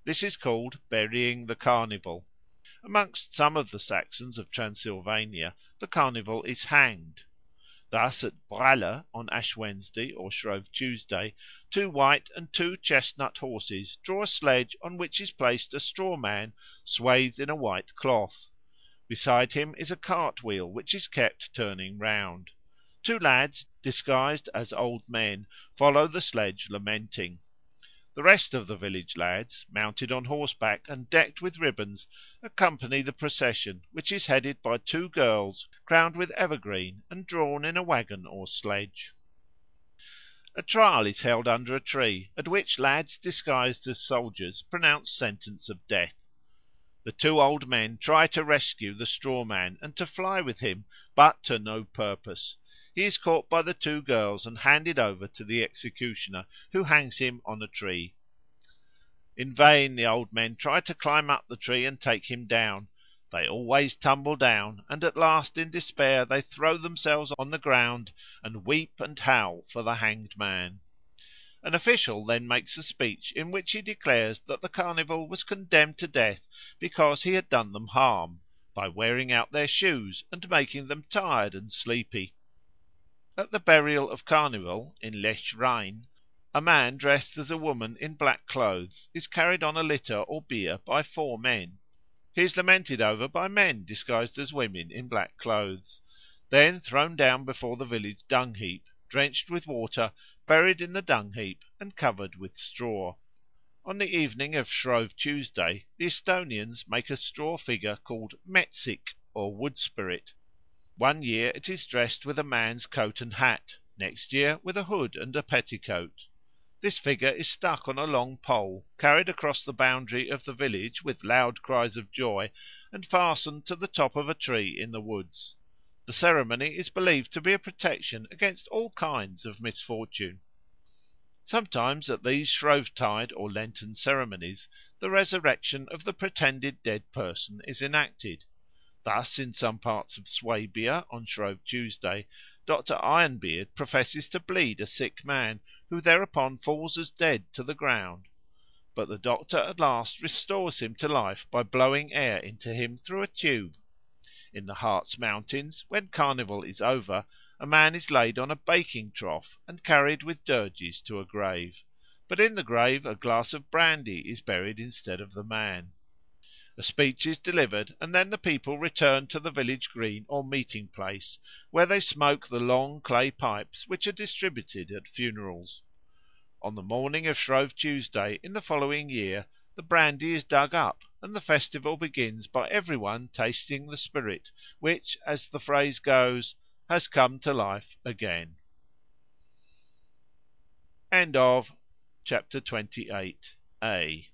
This is called burying the Carnival. Amongst some of the Saxons of Transylvania the Carnival is hanged. Thus at Bralle on Ash Wednesday or Shrove Tuesday, two white and two chestnut horses draw a sledge on which is placed a straw man swathed in a white cloth. Beside him is a cart wheel which is kept turning round. Two lads, disguised as old men, follow the sledge lamenting. The rest of the village lads, mounted on horseback and decked with ribbons, accompany the procession, which is headed by two girls crowned with evergreen and drawn in a waggon or sledge. A trial is held under a tree, at which lads disguised as soldiers pronounce sentence of death. The two old men try to rescue the straw man and to fly with him, but to no purpose. He is caught by the two girls and handed over to the executioner, who hangs him on a tree. In vain the old men try to climb up the tree and take him down. They always tumble down, and at last in despair they throw themselves on the ground and weep and howl for the hanged man. An official then makes a speech in which he declares that the Carnival was condemned to death because he had done them harm, by wearing out their shoes and making them tired and sleepy. At the burial of Carnival in Lech Rhyne, a man dressed as a woman in black clothes is carried on a litter or bier by four men. He is lamented over by men disguised as women in black clothes, then thrown down before the village dung heap, drenched with water, buried in the dung heap, and covered with straw. On the evening of Shrove Tuesday the Esthonians make a straw figure called Metsik, or wood spirit. One year it is dressed with a man's coat and hat, next year with a hood and a petticoat. This figure is stuck on a long pole, carried across the boundary of the village with loud cries of joy, and fastened to the top of a tree in the woods. The ceremony is believed to be a protection against all kinds of misfortune. Sometimes at these Shrovetide or Lenten ceremonies the resurrection of the pretended dead person is enacted. Thus in some parts of Swabia on Shrove Tuesday Dr. Ironbeard professes to bleed a sick man, who thereupon falls as dead to the ground. But the doctor at last restores him to life by blowing air into him through a tube. In the Harz Mountains, when Carnival is over, a man is laid on a baking trough and carried with dirges to a grave. But in the grave a glass of brandy is buried instead of the man. A speech is delivered, and then the people return to the village green or meeting place, where they smoke the long clay pipes which are distributed at funerals. On the morning of Shrove Tuesday in the following year the brandy is dug up, and the festival begins by every one tasting the spirit, which, as the phrase goes, has come to life again. Chapter 28a.